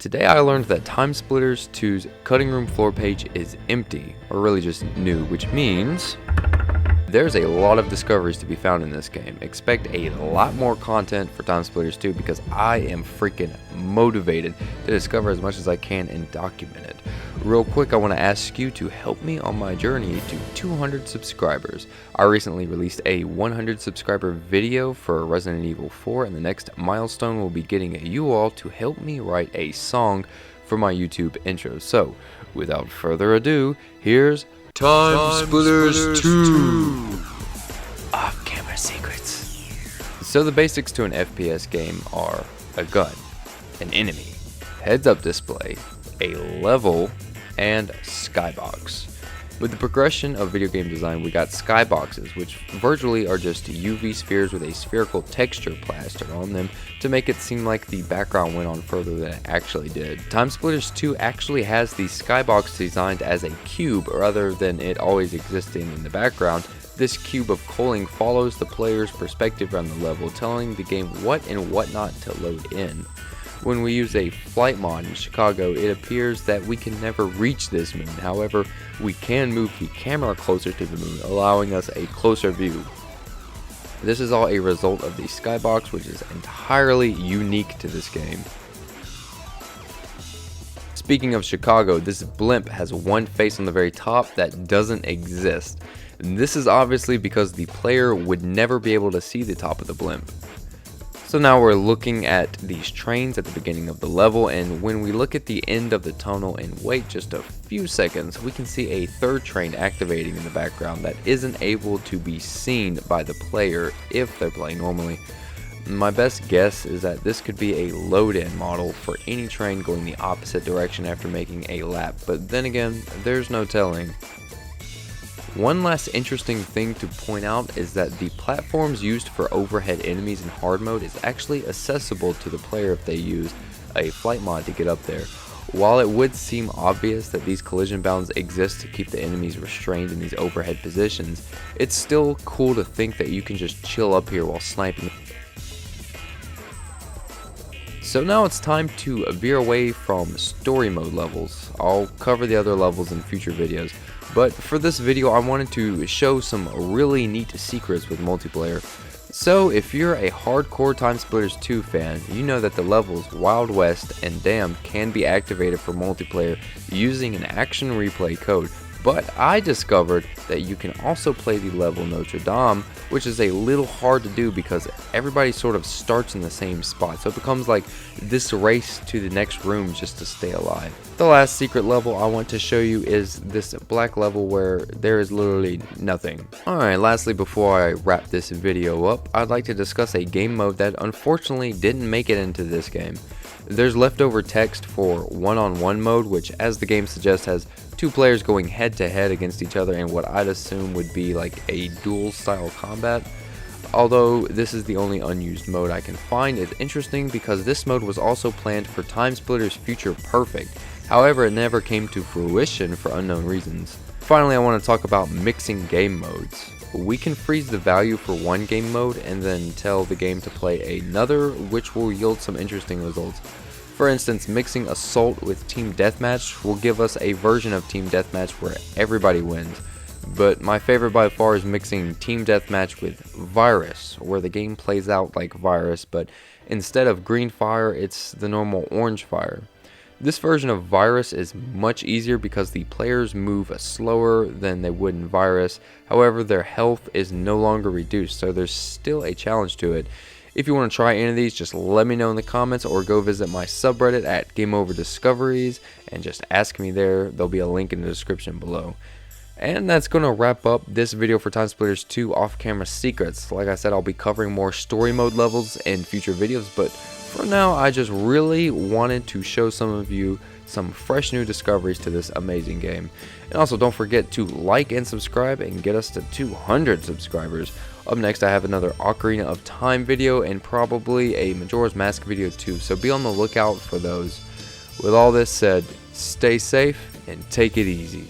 Today I learned that TimeSplitters 2's cutting room floor page is empty, or really just new, which means there's a lot of discoveries to be found in this game. Expect a lot more content for TimeSplitters 2 because I am freaking motivated to discover as much as I can and document it. Real quick, I want to ask you to help me on my journey to 200 subscribers. I recently released a 100 subscriber video for Resident Evil 4, and the next milestone will be getting you all to help me write a song for my YouTube intro. So, without further ado, here's TimeSplitters 2 Off-camera secrets. So the basics to an FPS game are a gun, an enemy, heads-up display, a level, and skybox. With the progression of video game design, we got skyboxes, which virtually are just UV spheres with a spherical texture plastered on them to make it seem like the background went on further than it actually did. TimeSplitters 2 actually has the skybox designed as a cube rather than it always existing in the background. This cube of coaling follows the player's perspective around the level, telling the game what and what not to load in. When we use a flight mod in Chicago, it appears that we can never reach this moon. However, we can move the camera closer to the moon, allowing us a closer view. This is all a result of the skybox, which is entirely unique to this game. Speaking of Chicago, this blimp has one face on the very top that doesn't exist. And this is obviously because the player would never be able to see the top of the blimp. So now we're looking at these trains at the beginning of the level, and when we look at the end of the tunnel and wait just a few seconds, we can see a third train activating in the background that isn't able to be seen by the player if they're playing normally. My best guess is that this could be a load-in model for any train going the opposite direction after making a lap, but then again, there's no telling. One last interesting thing to point out is that the platforms used for overhead enemies in hard mode is actually accessible to the player if they use a flight mod to get up there. While it would seem obvious that these collision bounds exist to keep the enemies restrained in these overhead positions, it's still cool to think that you can just chill up here while sniping. So now it's time to veer away from story mode levels. I'll cover the other levels in future videos, but for this video I wanted to show some really neat secrets with multiplayer. So if you're a hardcore TimeSplitters 2 fan, you know that the levels Wild West and Damned can be activated for multiplayer using an action replay code. But I discovered that you can also play the level Notre Dame, which is a little hard to do because everybody sort of starts in the same spot. So it becomes like this race to the next room just to stay alive. The last secret level I want to show you is this black level where there is literally nothing. Alright, lastly before I wrap this video up, I'd like to discuss a game mode that unfortunately didn't make it into this game. There's leftover text for one-on-one mode, which as the game suggests has two players going head to head against each other in what I'd assume would be like a duel style combat. Although this is the only unused mode I can find, it's interesting because this mode was also planned for TimeSplitters Future Perfect. However, it never came to fruition for unknown reasons. Finally, I want to talk about mixing game modes. We can freeze the value for one game mode and then tell the game to play another, which will yield some interesting results. For instance, mixing Assault with Team Deathmatch will give us a version of Team Deathmatch where everybody wins. But my favorite by far is mixing Team Deathmatch with Virus, where the game plays out like Virus, but instead of green fire, it's the normal orange fire. This version of Virus is much easier because the players move slower than they would in Virus. However, their health is no longer reduced, so there's still a challenge to it. If you want to try any of these, just let me know in the comments or go visit my subreddit at gameoverdiscoveries and just ask me there. There'll be a link in the description below. And that's going to wrap up this video for TimeSplitters 2 off-camera secrets. Like I said, I'll be covering more story mode levels in future videos, but for now, I just really wanted to show some of you some fresh new discoveries to this amazing game. And also, don't forget to like and subscribe and get us to 200 subscribers. Up next, I have another Ocarina of Time video and probably a Majora's Mask video too, so be on the lookout for those. With all this said, stay safe and take it easy.